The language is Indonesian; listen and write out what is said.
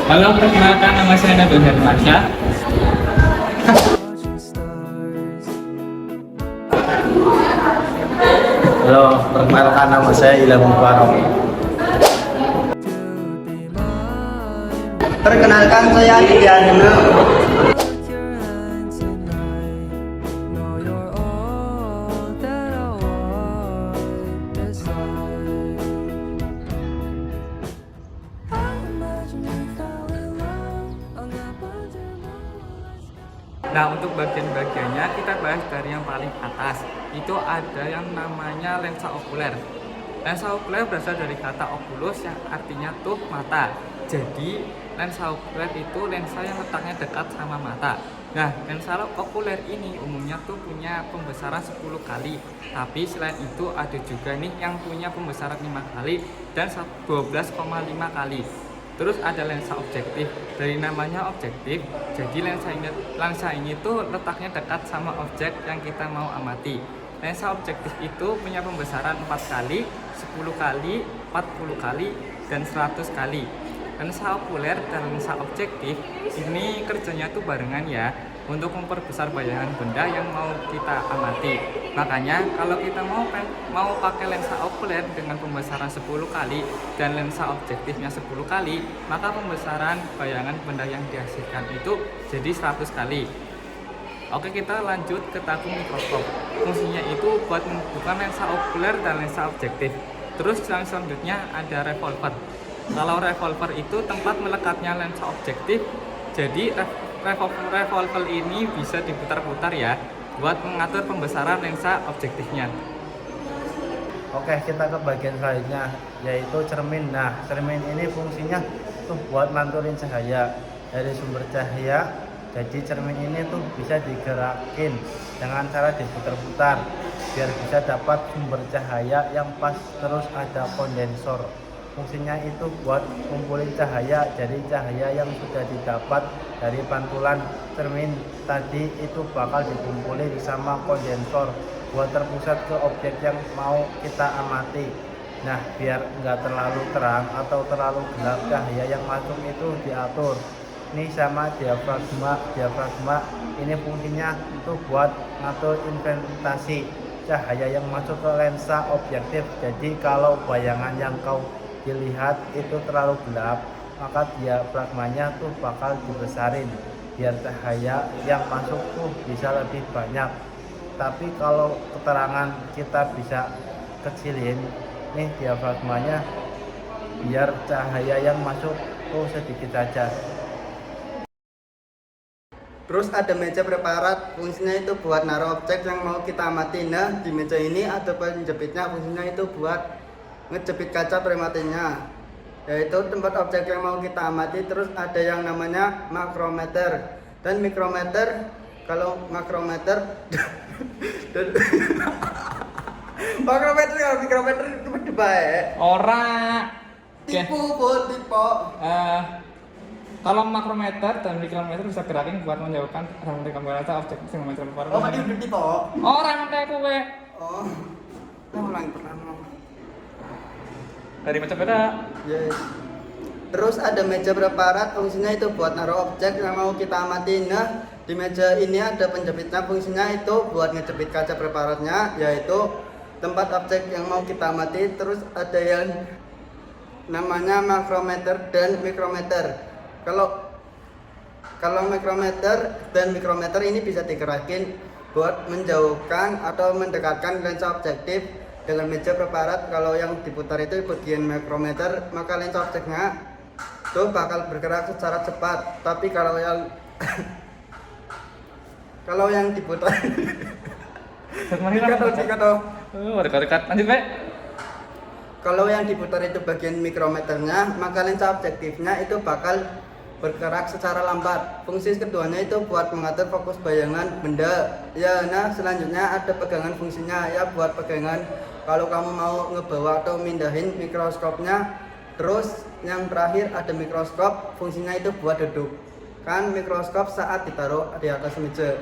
Halo, perkenalkan nama saya Nabil Hermansyah. Halo, perkenalkan nama saya Ilham Mubarak. Perkenalkan saya Diana. Nah, untuk bagian-bagiannya kita bahas dari yang paling atas. Itu ada yang namanya lensa okuler. Lensa okuler berasal dari kata oculus yang artinya tuh mata. Jadi, lensa okuler itu lensa yang letaknya dekat sama mata. Nah, lensa okuler ini umumnya tuh punya pembesaran 10 kali. Tapi selain itu ada juga nih yang punya pembesaran 5 kali dan 12,5 kali. Terus ada lensa objektif. Dari namanya objektif, jadi lensa ini tuh letaknya dekat sama objek yang kita mau amati. Lensa objektif itu punya pembesaran 4 kali, 10 kali, 40 kali, dan 100 kali. Lensa okuler dan lensa objektif ini kerjanya tuh barengan ya, untuk memperbesar bayangan benda yang mau kita amati. Makanya kalau kita mau pakai lensa okuler dengan pembesaran 10 kali dan lensa objektifnya 10 kali, maka pembesaran bayangan benda yang dihasilkan itu jadi 100 kali. Oke, kita lanjut ke tabung mikroskop. Fungsinya itu buat membuka lensa okuler dan lensa objektif. Terus yang selanjutnya ada revolver. Kalau revolver itu tempat melekatnya lensa objektif. Jadi revolver ini bisa diputar-putar ya, buat mengatur pembesaran lensa objektifnya. Oke, kita ke bagian selanjutnya, yaitu cermin. Nah, cermin ini fungsinya tuh buat mantulin cahaya dari sumber cahaya. Jadi cermin ini tuh bisa digerakin dengan cara diputar-putar biar bisa dapat sumber cahaya yang pas, terus ada kondensor. Fungsinya itu buat kumpulin cahaya, jadi cahaya yang sudah didapat dari pantulan cermin tadi itu bakal dikumpulin sama kondensor buat terpusat ke objek yang mau kita amati. Nah, biar nggak terlalu terang atau terlalu gelap, cahaya yang masuk itu diatur. Ini sama diafragma ini fungsinya itu buat ngatur inventasi cahaya yang masuk ke lensa objektif. Jadi kalau bayangan yang kau dilihat itu terlalu gelap, maka diafragmanya tuh bakal dibesarin biar cahaya yang masuk tuh bisa lebih banyak. Tapi kalau keterangan kita bisa kecilin nih diafragmanya biar cahaya yang masuk tuh sedikit saja. Terus ada meja preparat, fungsinya itu buat naruh objek yang mau kita amati. Nah, di meja ini ada penjepitnya, fungsinya itu buat ngejepit kaca prematinya, yaitu tempat objek yang mau kita amati. Terus ada yang namanya makrometer dan mikrometer. Kalau makrometer dan makrometer, kalau mikrometer itu baik. Ora. Tipe. Kalau makrometer dan mikrometer bisa gerakin buat menjauhkan dari kamera objek meter per. Oh, tadi udah tipe. Ora ngerti kowe. Oh, ulangi pertama. Dari macam beda. Yes. Terus ada meja preparat, fungsinya itu buat naruh objek yang mau kita amati. Nah, di meja ini ada penjepitnya, fungsinya itu buat ngejepit kaca preparatnya, yaitu tempat objek yang mau kita amati. Terus ada yang namanya makrometer dan mikrometer. Kalau mikrometer dan mikrometer ini bisa digerakin buat menjauhkan atau mendekatkan lensa objektif dengan meja preparat. Kalau yang diputar itu bagian mikrometer, maka lensa objeknya itu bakal bergerak secara cepat. Tapi kalau yang kalau yang diputar Dekat. Lanjut, Pak. Kalau yang diputar itu bagian mikrometernya, maka lensa objektifnya itu bakal bergerak secara lambat. Fungsi keduanya itu buat mengatur fokus bayangan benda. Ya, nah selanjutnya ada pegangan, fungsinya ya buat pegangan kalau kamu mau ngebawa atau mindahin mikroskopnya. Terus yang terakhir ada mikroskop, fungsinya itu buat duduk. Kan mikroskop saat ditaruh di atas meja.